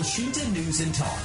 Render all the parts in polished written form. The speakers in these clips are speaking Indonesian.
Elshinta News and Talk.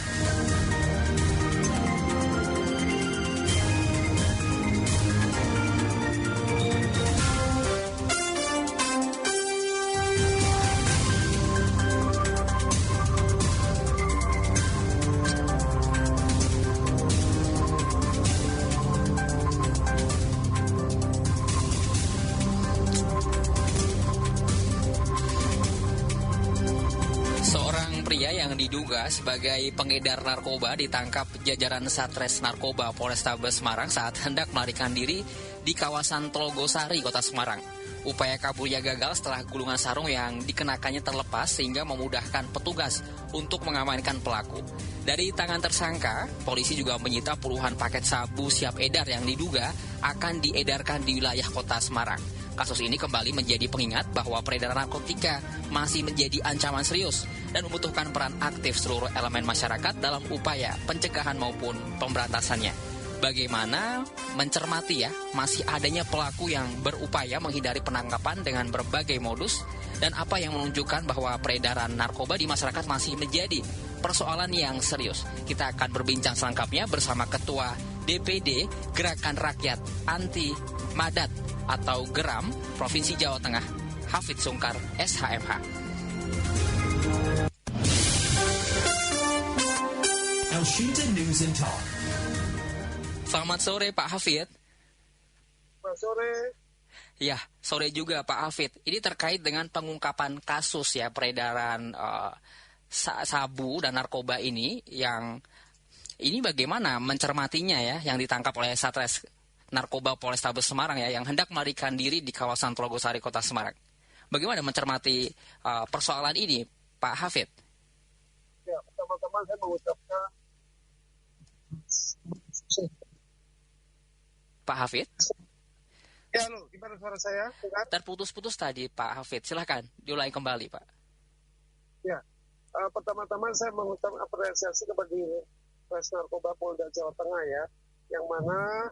Diduga sebagai pengedar narkoba ditangkap jajaran Satres Narkoba Polrestabes Semarang saat hendak melarikan diri di kawasan Tlogosari, Kota Semarang. Upaya kaburnya gagal setelah gulungan sarung yang dikenakannya terlepas sehingga memudahkan petugas untuk mengamankan pelaku. Dari tangan tersangka, polisi juga menyita puluhan paket sabu siap edar yang diduga akan diedarkan di wilayah Kota Semarang. Kasus ini kembali menjadi pengingat bahwa peredaran narkotika masih menjadi ancaman serius dan membutuhkan peran aktif seluruh elemen masyarakat dalam upaya pencegahan maupun pemberantasannya. Bagaimana mencermati masih adanya pelaku yang berupaya menghindari penangkapan dengan berbagai modus dan apa yang menunjukkan bahwa peredaran narkoba di masyarakat masih menjadi persoalan yang serius. Kita akan berbincang selengkapnya bersama Ketua DPD Gerakan Rakyat Anti Madat atau GERAM Provinsi Jawa Tengah, Hafid Sungkar, SHMH. Elshinta News and Talk. Selamat sore Pak Hafid. Selamat sore. Ya, sore juga Pak Hafid. Ini terkait dengan pengungkapan kasus peredaran sabu dan narkoba ini bagaimana mencermatinya yang ditangkap oleh Satres Narkoba Polrestabes Semarang yang hendak melarikan diri di kawasan Tlogosari, Kota Semarang. Bagaimana mencermati persoalan ini, Pak Hafid? Ya, pertama-tama saya mengucapkan Pak Hafid? Ya, gimana suara saya? Dengar? Terputus-putus tadi, Pak Hafid. Silakan diulangi kembali, Pak. Ya, pertama-tama saya mengucapkan apresiasi kepada Polres Narkoba Polda Jawa Tengah yang mana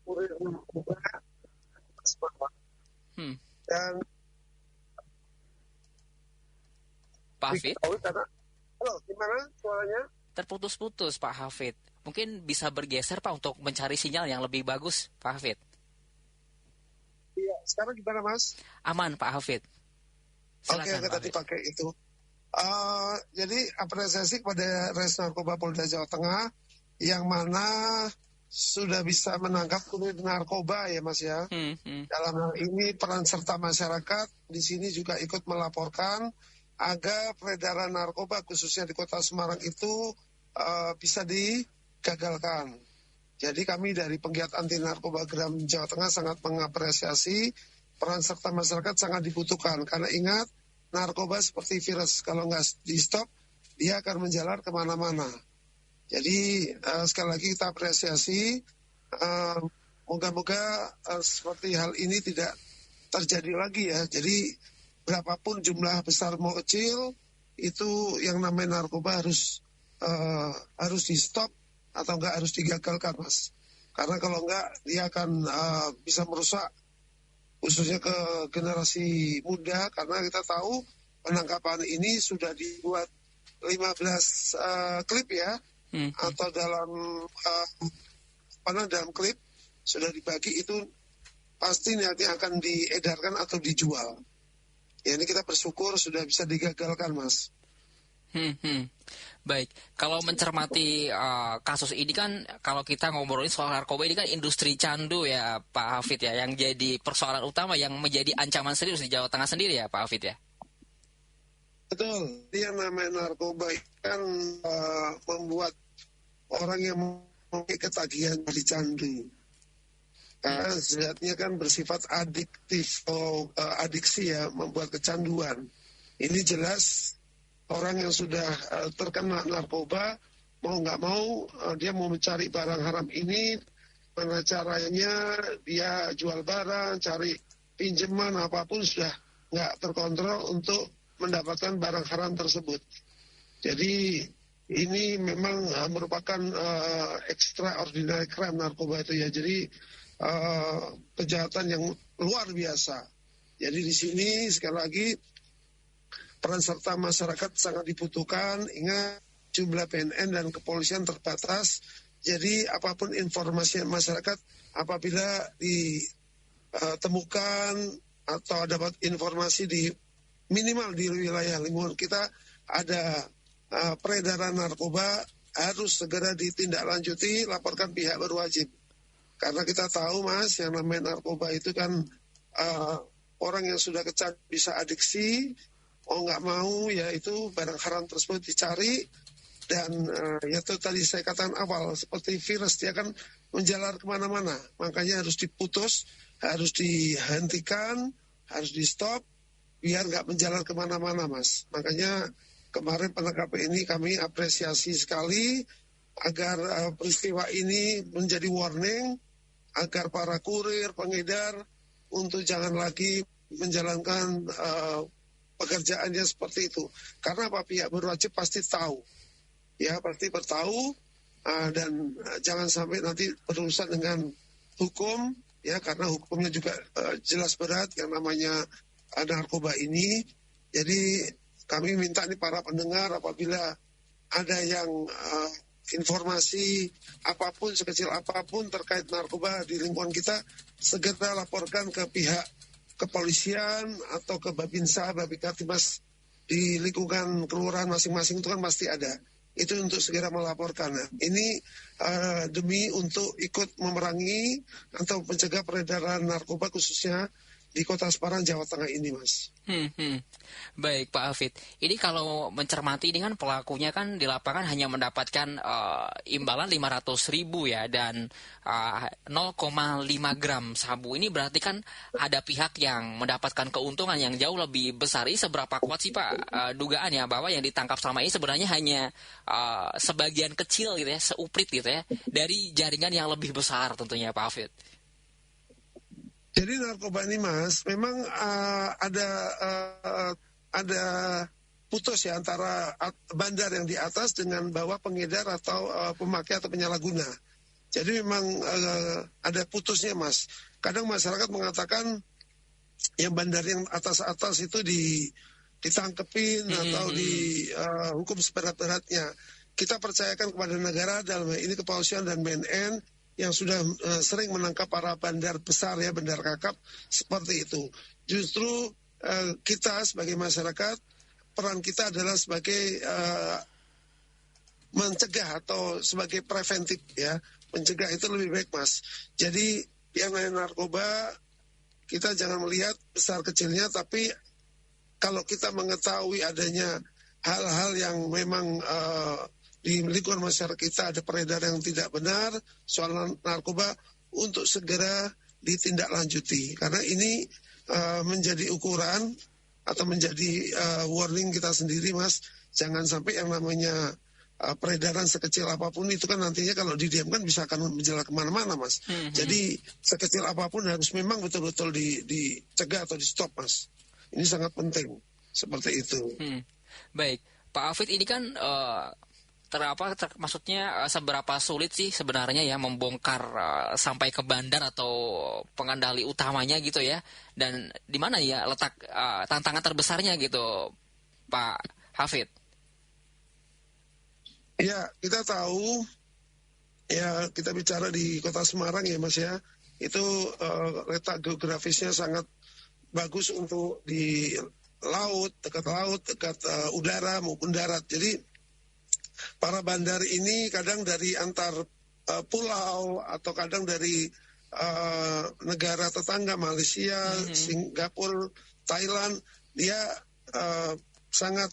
kurir narkoba Semarang. Dan Pak Hafid? Halo, gimana suaranya? Terputus-putus, Pak Hafid. Mungkin bisa bergeser, Pak, untuk mencari sinyal yang lebih bagus, Pak Hafid. Iya, sekarang gimana, Mas? Aman, Pak Hafid. Silakan, Oke, tadi pakai itu. Jadi apresiasi kepada Res Narkoba Polda Jawa Tengah yang mana sudah bisa menangkap kurir narkoba ya Mas ya. Dalam hal ini peran serta masyarakat di sini juga ikut melaporkan agar peredaran narkoba khususnya di Kota Semarang itu bisa digagalkan. Jadi kami dari penggiat anti narkoba GERAM Jawa Tengah sangat mengapresiasi peran serta masyarakat sangat dibutuhkan karena ingat narkoba seperti virus kalau nggak di stop dia akan menjalar kemana-mana. Jadi sekali lagi kita apresiasi, moga-moga seperti hal ini tidak terjadi lagi ya. Jadi berapapun jumlah besar mau kecil, itu yang namanya narkoba harus di stop atau enggak harus digagalkan Mas. Karena kalau enggak dia akan bisa merusak khususnya ke generasi muda karena kita tahu penangkapan ini sudah dibuat 15 klip ya. Atau dalam klip sudah dibagi itu pasti nanti akan diedarkan atau dijual. Ya ini kita bersyukur sudah bisa digagalkan Mas. Baik, kalau mencermati kasus ini kan kalau kita ngobrolin soal narkoba ini kan industri candu ya Pak Hafid ya yang jadi persoalan utama yang menjadi ancaman serius di Jawa Tengah sendiri ya Pak Hafid ya. Betul, yang namanya narkoba kan membuat orang yang memiliki ketagihan dari candu. Karena sebenarnya kan bersifat adiktif atau adiksi ya, membuat kecanduan. Ini jelas orang yang sudah terkena narkoba, mau nggak mau dia mau mencari barang haram ini, mana caranya dia jual barang, cari pinjaman apapun sudah nggak terkontrol untuk mendapatkan barang haram tersebut. Jadi ini memang merupakan extraordinary crime narkoba itu ya. Jadi kejahatan yang luar biasa. Jadi di sini sekali lagi peran serta masyarakat sangat dibutuhkan. Ingat, jumlah BNN dan kepolisian terbatas. Jadi apapun informasi masyarakat apabila ditemukan atau dapat informasi di minimal di wilayah lingkungan kita ada peredaran narkoba, harus segera ditindaklanjuti, laporkan pihak berwajib. Karena kita tahu Mas, yang namanya narkoba itu kan orang yang sudah kecanduan bisa adiksi, nggak mau ya itu barang haram tersebut dicari. Dan itu tadi saya katakan awal, seperti virus dia akan menjalar kemana-mana. Makanya harus diputus, harus dihentikan, harus di-stop, biar nggak menjalar kemana-mana Mas. Makanya kemarin penangkapan ini kami apresiasi sekali, agar peristiwa ini menjadi warning, agar para kurir, pengedar, untuk jangan lagi menjalankan pekerjaannya seperti itu. Karena pihak berwajib pasti tahu. Ya pasti bertahu dan jangan sampai nanti berurusan dengan hukum ya, karena hukumnya juga jelas berat yang namanya narkoba ini. Jadi kami minta nih para pendengar, apabila ada yang informasi apapun sekecil apapun terkait narkoba di lingkungan kita, segera laporkan ke pihak kepolisian atau ke Babinsa, Babikatimas di lingkungan kelurahan masing-masing itu kan pasti ada. Itu untuk segera melaporkan. Nah, ini demi untuk ikut memerangi atau mencegah peredaran narkoba khususnya di Kota Semarang, Jawa Tengah ini, Mas. Baik, Pak Hafid. Ini kalau mencermati ini kan pelakunya kan di lapangan hanya mendapatkan imbalan 500.000 ya, dan 0,5 gram sabu. Ini berarti kan ada pihak yang mendapatkan keuntungan yang jauh lebih besar. Ini seberapa kuat sih Pak dugaannya bahwa yang ditangkap selama ini sebenarnya hanya sebagian kecil gitu ya, seuprit gitu ya, dari jaringan yang lebih besar tentunya Pak Hafid. Jadi narkoba ini Mas, memang ada putus ya antara bandar yang di atas dengan bawah pengedar atau pemakai atau penyalahguna. Jadi memang ada putusnya Mas. Kadang masyarakat mengatakan yang bandar yang atas-atas itu ditangkepin atau dihukum seberat-beratnya. Kita percayakan kepada negara, dalam ini kepolisian dan BNN, yang sudah sering menangkap para bandar besar ya, bandar kakap seperti itu. Justru kita sebagai masyarakat, peran kita adalah sebagai mencegah atau sebagai preventif ya. Mencegah itu lebih baik Mas. Jadi yang namanya narkoba kita jangan melihat besar kecilnya, tapi kalau kita mengetahui adanya hal-hal yang memang di lingkungan masyarakat kita ada peredaran yang tidak benar soal narkoba, untuk segera ditindaklanjuti. Karena ini menjadi ukuran atau menjadi warning kita sendiri Mas. Jangan sampai yang namanya peredaran sekecil apapun itu kan nantinya kalau didiamkan bisa akan menjalar kemana-mana Mas. Jadi sekecil apapun harus memang betul-betul dicegah atau di stop Mas. Ini sangat penting seperti itu. Baik, Pak Hafid, ini kan maksudnya seberapa sulit sih sebenarnya ya membongkar sampai ke bandar atau pengendali utamanya gitu ya, dan di mana ya letak tantangan terbesarnya gitu Pak Hafid? Ya, kita tahu ya, kita bicara di Kota Semarang ya Mas ya, itu letak geografisnya sangat bagus untuk di laut, dekat udara maupun darat. Jadi para bandar ini kadang dari antar pulau atau kadang dari negara tetangga, Malaysia, Singapura, Thailand, dia sangat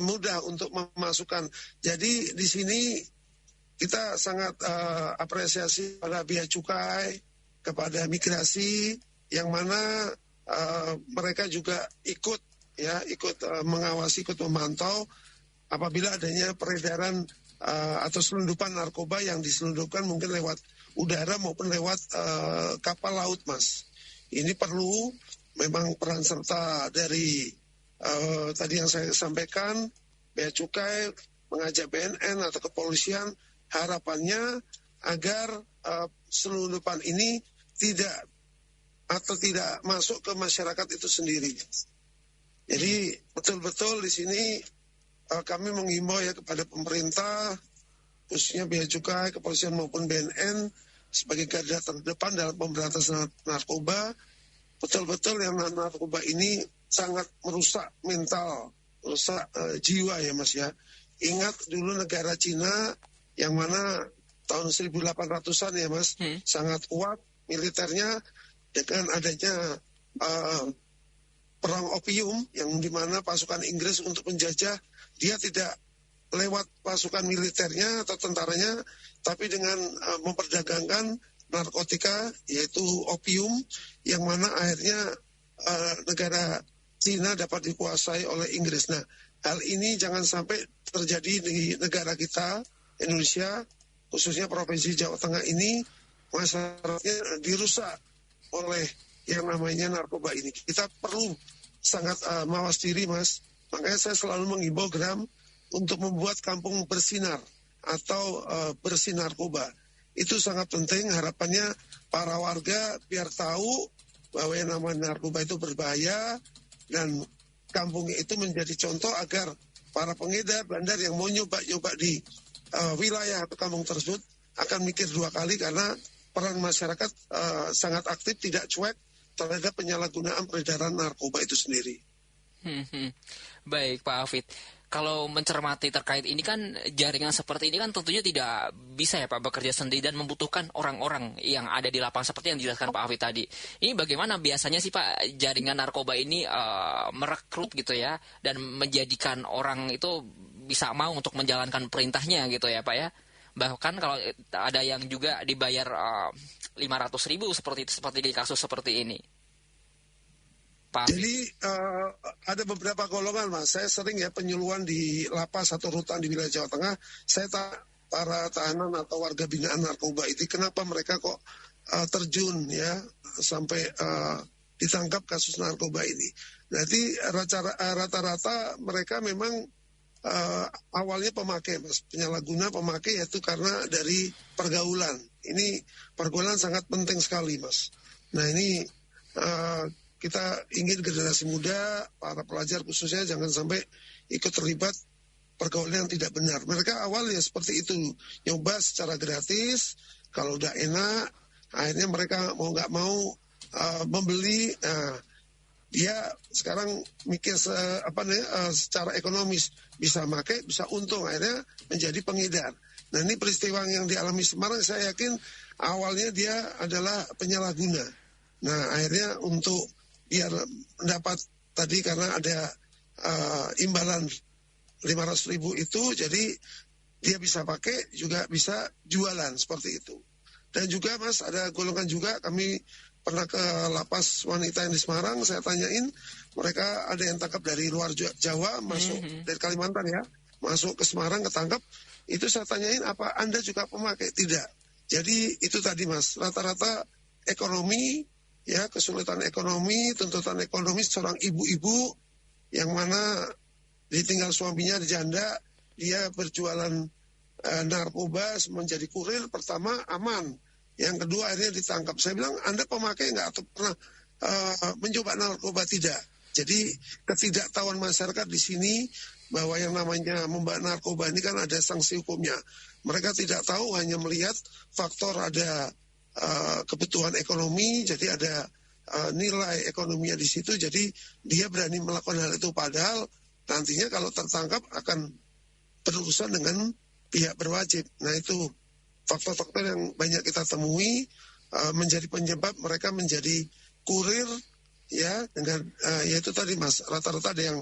mudah untuk memasukkan. Jadi di sini kita sangat apresiasi pada bea cukai, kepada migrasi, yang mana mereka juga ikut mengawasi, ikut memantau apabila adanya peredaran atau selundupan narkoba yang diselundupkan mungkin lewat udara maupun lewat kapal laut Mas. Ini perlu memang peran serta dari tadi yang saya sampaikan, bea cukai, mengajak BNN atau kepolisian, harapannya agar selundupan ini tidak masuk ke masyarakat itu sendiri. Jadi betul-betul di sini kami menghimbau ya kepada pemerintah, khususnya Bea Cukai, kepolisian maupun BNN sebagai garda terdepan dalam pemberantasan narkoba. Betul-betul yang narkoba ini sangat merusak mental, merusak jiwa ya Mas ya. Ingat dulu negara Cina yang mana tahun 1800-an ya Mas, sangat kuat militernya dengan adanya perang opium yang dimana pasukan Inggris untuk menjajah, dia tidak lewat pasukan militernya atau tentaranya, tapi dengan memperdagangkan narkotika yaitu opium yang mana akhirnya negara Cina dapat dikuasai oleh Inggris. Nah, hal ini jangan sampai terjadi di negara kita, Indonesia, khususnya Provinsi Jawa Tengah ini, masyarakatnya dirusak oleh yang namanya narkoba ini. Kita perlu sangat mawas diri, Mas. Makanya saya selalu mengimbau Gram untuk membuat kampung bersinar atau bersih narkoba. Itu sangat penting, harapannya para warga biar tahu bahwa yang namanya narkoba itu berbahaya dan kampung itu menjadi contoh agar para pengedar bandar yang mau nyoba di wilayah atau kampung tersebut akan mikir dua kali karena peran masyarakat sangat aktif, tidak cuek terhadap penyalahgunaan peredaran narkoba itu sendiri. Baik Pak Hafid, kalau mencermati terkait ini kan jaringan seperti ini kan tentunya tidak bisa ya Pak bekerja sendiri dan membutuhkan orang-orang yang ada di lapangan seperti yang dijelaskan Pak Hafid tadi. Ini bagaimana biasanya sih Pak jaringan narkoba ini merekrut gitu ya dan menjadikan orang itu bisa mau untuk menjalankan perintahnya gitu ya Pak ya. Bahkan kalau ada yang juga dibayar 500.000 seperti di kasus seperti ini. Jadi ada beberapa golongan Mas. Saya sering ya penyuluhan di lapas atau rutan di wilayah Jawa Tengah. Saya para tahanan atau warga binaan narkoba itu kenapa mereka kok terjun ya sampai ditangkap kasus narkoba ini. Nanti rata-rata mereka memang awalnya pemakai Mas, penyalahguna pemakai yaitu karena dari pergaulan. Ini pergaulan sangat penting sekali Mas. Nah ini kita ingin generasi muda, para pelajar khususnya jangan sampai ikut terlibat pergaulan yang tidak benar. Mereka awal ya seperti itu, nyoba secara gratis, kalau udah enak, akhirnya mereka mau nggak mau membeli. Dia sekarang mikir secara ekonomis, bisa pakai, bisa untung, akhirnya menjadi pengedar. Nah ini peristiwa yang dialami Semarang, saya yakin awalnya dia adalah penyalahguna. Nah akhirnya untuk biar mendapat tadi karena ada imbalan 500.000 itu, jadi dia bisa pakai juga bisa jualan seperti itu. Dan juga Mas ada golongan juga, kami pernah ke lapas wanita yang di Semarang, saya tanyain mereka ada yang tangkap dari luar Jawa masuk dari Kalimantan ya, masuk ke Semarang ketangkap, itu saya tanyain apa Anda juga pemakai? Tidak. Jadi itu tadi Mas, rata-rata ekonomi ya, kesulitan ekonomi, tuntutan ekonomi seorang ibu-ibu yang mana ditinggal suaminya di janda, dia berjualan narkoba menjadi kurir, pertama aman, yang kedua akhirnya ditangkap. Saya bilang Anda pemakai nggak atau pernah mencoba narkoba? Tidak. Jadi ketidaktahuan masyarakat di sini bahwa yang namanya membawa narkoba ini kan ada sanksi hukumnya. Mereka tidak tahu, hanya melihat faktor ada kebutuhan ekonomi, jadi ada nilai ekonominya di situ, jadi dia berani melakukan hal itu, padahal nantinya kalau tertangkap akan berurusan dengan pihak berwajib. Nah itu faktor-faktor yang banyak kita temui menjadi penyebab mereka menjadi kurir ya, dengan yaitu tadi Mas, rata-rata ada yang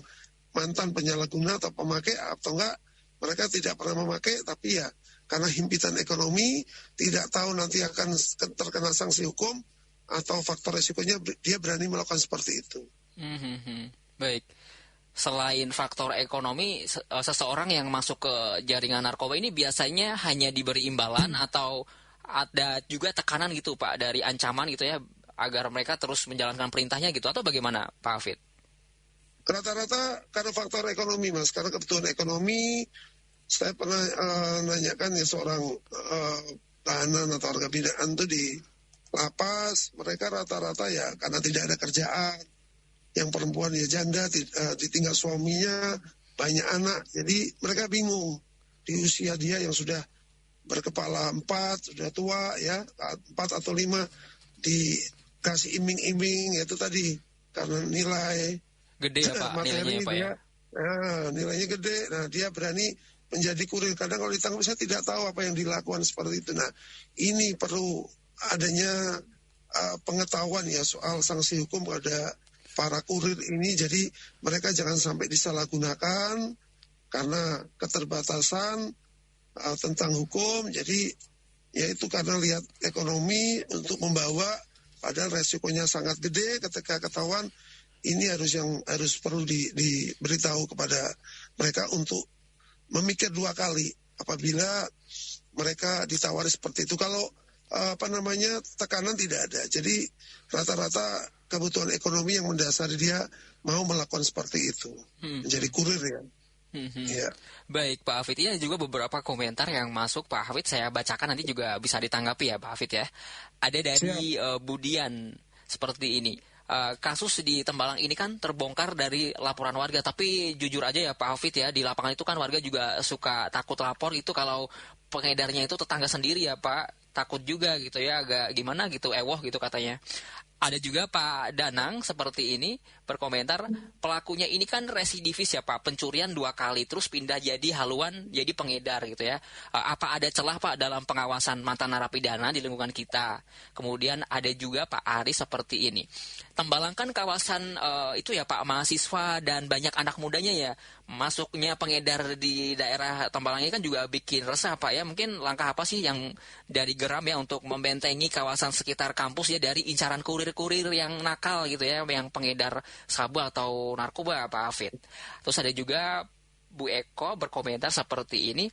mantan penyalahguna atau pemakai atau enggak mereka tidak pernah memakai, tapi ya karena himpitan ekonomi, tidak tahu nanti akan terkena sanksi hukum atau faktor resikonya, dia berani melakukan seperti itu. Baik. Selain faktor ekonomi, seseorang yang masuk ke jaringan narkoba ini biasanya hanya diberi imbalan atau ada juga tekanan gitu Pak, dari ancaman gitu ya, agar mereka terus menjalankan perintahnya gitu, atau bagaimana Pak Hafid? Rata-rata karena faktor ekonomi Mas, karena kebutuhan ekonomi. Saya pernah nanyakan ya seorang tahanan atau warga binaan itu di lapas, mereka rata-rata ya karena tidak ada kerjaan, yang perempuan ya janda, ditinggal suaminya, banyak anak. Jadi mereka bingung di usia dia yang sudah berkepala 4, sudah tua ya, 4 atau 5, dikasih iming-iming, itu tadi karena nilai Gede ya Pak nilainya ya Pak ya. Nilainya gede. Nah dia berani menjadi kurir. Kadang kalau ditangkap saya tidak tahu apa yang dilakukan seperti itu. Nah ini perlu adanya pengetahuan ya soal sanksi hukum pada para kurir ini. Jadi mereka jangan sampai disalahgunakan karena keterbatasan tentang hukum. Jadi ya itu karena lihat ekonomi untuk membawa, padahal resikonya sangat gede. Ketika ketahuan ini harus perlu diberitahu kepada mereka untuk memikir 2 kali apabila mereka ditawari seperti itu. Kalau tekanan tidak ada. Jadi rata-rata kebutuhan ekonomi yang mendasari dia mau melakukan seperti itu, menjadi kurir ya. Ya. Baik Pak Hafid, ini juga beberapa komentar yang masuk Pak Hafid, saya bacakan nanti juga bisa ditanggapi ya Pak Hafid ya. Ada dari Budian seperti ini. Kasus di Tembalang ini kan terbongkar dari laporan warga, tapi jujur aja ya Pak Hafid ya, di lapangan itu kan warga juga suka takut lapor itu kalau pengedarnya itu tetangga sendiri ya Pak, takut juga gitu ya, agak gimana gitu, ewoh gitu katanya. Ada juga Pak Danang seperti ini berkomentar, pelakunya ini kan residivis ya Pak, pencurian 2 kali terus pindah jadi haluan, jadi pengedar gitu ya. Apa ada celah Pak dalam pengawasan mantan narapidana di lingkungan kita? Kemudian ada juga Pak Aris seperti ini. Tembalang kan kawasan itu ya Pak, mahasiswa dan banyak anak mudanya ya. Masuknya pengedar di daerah Tembalang ini kan juga bikin resah Pak ya. Mungkin langkah apa sih yang dari Geram ya untuk membentengi kawasan sekitar kampus ya dari incaran kurir-kurir yang nakal gitu ya, yang pengedar sabu atau narkoba Pak Hafid. Terus ada juga Bu Eko berkomentar seperti ini.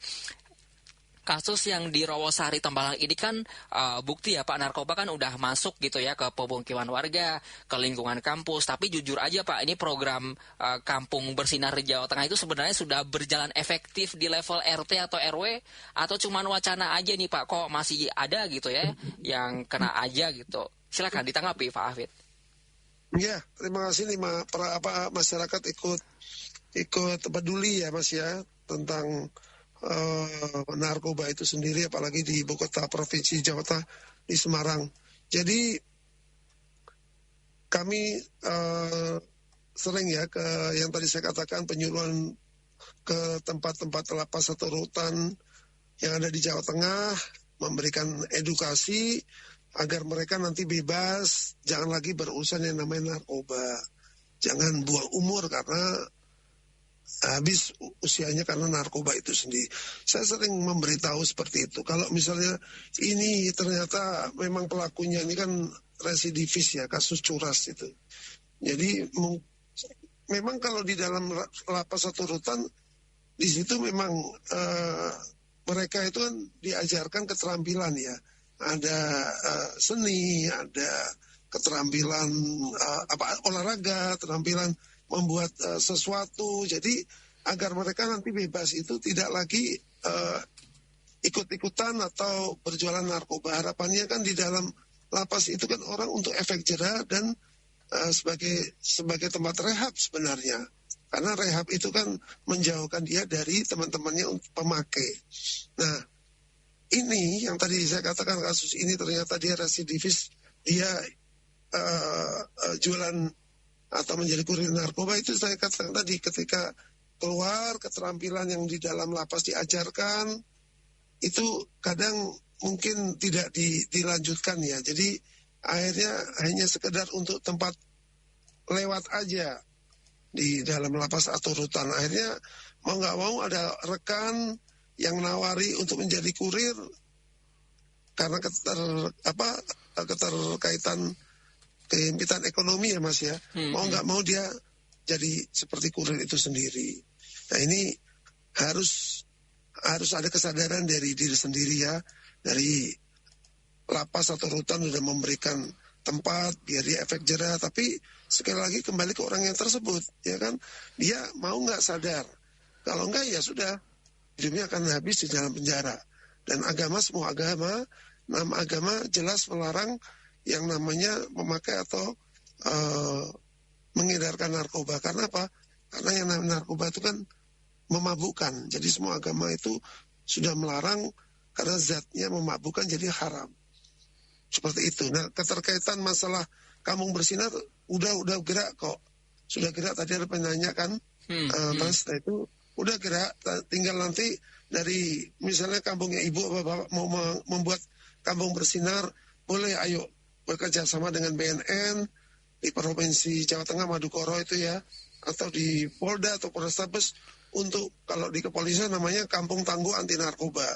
Kasus yang di Rawasari Tembalang ini kan bukti ya Pak, narkoba kan udah masuk gitu ya ke pemukiman warga, ke lingkungan kampus. Tapi jujur aja Pak, ini program Kampung Bersinar di Jawa Tengah itu sebenarnya sudah berjalan efektif di level RT atau RW, atau cuman wacana aja nih Pak, kok masih ada gitu ya yang kena aja gitu. Silakan ditanggapi Pak Hafid. Ya, terima kasih nih masyarakat ikut peduli ya Mas ya tentang narkoba itu sendiri, apalagi di ibu kota provinsi Jawa Tengah di Semarang. Jadi kami sering ya yang tadi saya katakan, penyuluhan ke tempat-tempat lapas atau rutan yang ada di Jawa Tengah, memberikan edukasi agar mereka nanti bebas, jangan lagi berurusan yang namanya narkoba, jangan buang umur karena habis usianya karena narkoba itu sendiri. Saya sering memberitahu seperti itu. Kalau misalnya ini ternyata memang pelakunya ini kan residivis ya, kasus curas itu. Jadi memang kalau di dalam lapas atau rutan, di situ memang mereka itu kan diajarkan keterampilan ya. Ada seni, ada keterampilan olahraga, keterampilan membuat sesuatu. Jadi agar mereka nanti bebas itu tidak lagi ikut-ikutan atau berjualan narkoba. Harapannya kan di dalam lapas itu kan orang untuk efek jera dan sebagai tempat rehab sebenarnya. Karena rehab itu kan menjauhkan dia dari teman-temannya untuk pemakai. Nah, ini yang tadi saya katakan, kasus ini ternyata dia residivis, dia jualan atau menjadi kurir narkoba. Itu saya katakan tadi, ketika keluar keterampilan yang di dalam lapas diajarkan itu kadang mungkin tidak dilanjutkan ya. Jadi akhirnya hanya sekedar untuk tempat lewat aja di dalam lapas atau rutan. Akhirnya mau nggak mau ada rekan yang nawari untuk menjadi kurir karena keterkaitan kehimpitan ekonomi ya Mas ya. Mau nggak mau dia jadi seperti kurir itu sendiri. Nah ini harus ada kesadaran dari diri sendiri ya. Dari lapas atau rutan sudah memberikan tempat biar dia efek jera, tapi sekali lagi kembali ke orang yang tersebut ya kan. Dia mau nggak sadar. Kalau nggak ya sudah, hidupnya akan habis di dalam penjara. Dan agama, semua agama, nama agama jelas melarang yang namanya memakai atau mengedarkan narkoba. Karena apa? Karena yang namanya narkoba itu kan memabukkan. Jadi semua agama itu sudah melarang karena zatnya memabukkan, jadi haram. Seperti itu. Nah, keterkaitan masalah kampung bersinar udah gerak kok. Sudah gerak, tadi ada penanya kan, Mas, nah itu udah gerak. Tinggal nanti dari misalnya kampungnya ibu bapak mau membuat kampung bersinar, boleh ayo bekerja sama dengan BNN di Provinsi Jawa Tengah, Madukoro itu ya, atau di Polda atau Polrestabes. Untuk kalau di kepolisian namanya Kampung Tangguh Anti Narkoba.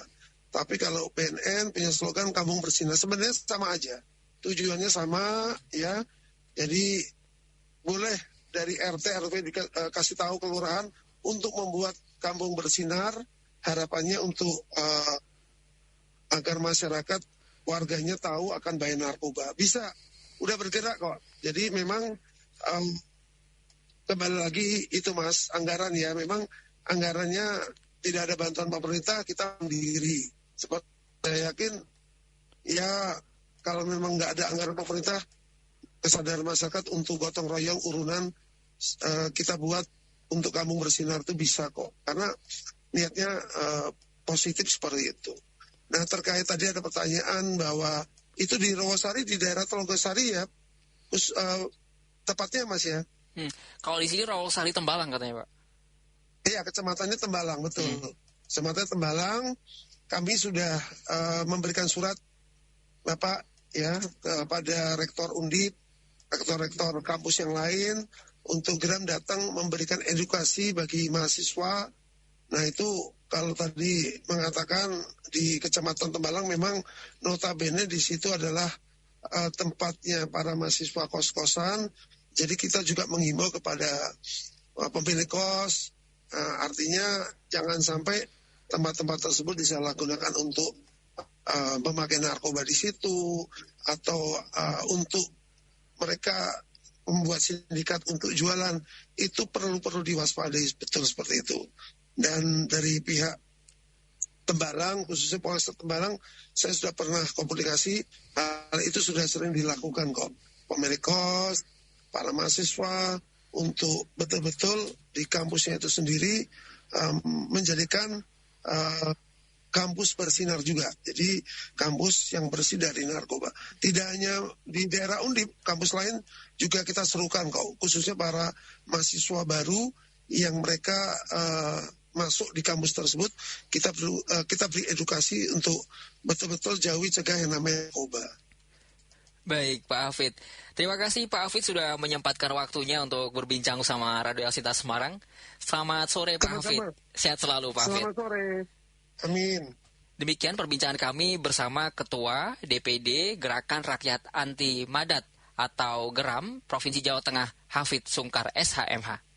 Tapi kalau BNN punya slogan Kampung Bersinar, sebenarnya sama aja. Tujuannya sama ya. Jadi boleh dari RT RW dikasih tahu kelurahan untuk membuat kampung bersinar, harapannya untuk agar masyarakat warganya tahu akan bahaya narkoba. Bisa, udah bergerak kok. Jadi memang kembali lagi itu Mas, anggaran ya, memang anggarannya tidak ada bantuan pemerintah, kita sendiri. Seperti saya yakin ya kalau memang nggak ada anggaran pemerintah, kesadaran masyarakat untuk gotong royong urunan kita buat untuk kampung bersinar itu bisa kok. Karena niatnya positif seperti itu. Nah, terkait tadi ada pertanyaan bahwa itu di Rawasari, di daerah Telogosari ya, tepatnya Mas ya. Kalau di sini Rawasari Tembalang katanya Pak. Iya, kecamatannya Tembalang, betul. Kecamatan Tembalang, kami sudah memberikan surat Bapak ya kepada Rektor Undip, rektor-rektor kampus yang lain untuk geram datang memberikan edukasi bagi mahasiswa. Nah itu kalau tadi mengatakan di Kecamatan Tembalang memang notabene di situ adalah tempatnya para mahasiswa kos-kosan. Jadi kita juga menghimbau kepada pemilik kos, artinya jangan sampai tempat-tempat tersebut disalahgunakan untuk memakai narkoba di situ atau untuk mereka membuat sindikat untuk jualan. Itu perlu diwaspadai, betul seperti itu. Dan dari pihak Tembalang, khususnya Polres Tembalang, saya sudah pernah komunikasi, hal itu sudah sering dilakukan kok. Pemilik kos, para mahasiswa, untuk betul-betul di kampusnya itu sendiri menjadikan kampus bersinar juga. Jadi kampus yang bersih dari narkoba. Tidak hanya di daerah Undip, kampus lain juga kita serukan kok. Khususnya para mahasiswa baru yang mereka masuk di kampus tersebut, kita beri edukasi untuk betul-betul jauhi cegah yang namanya narkoba. Baik, Pak Hafid. Terima kasih Pak Hafid sudah menyempatkan waktunya untuk berbincang sama Radio Elsita Semarang. Selamat sore Pak Hafid. Sehat selalu Pak Hafid. Selamat sore. Amin. Demikian perbincangan kami bersama Ketua DPD Gerakan Rakyat Anti Madat atau GERAM Provinsi Jawa Tengah, Hafid Sungkar SHMH.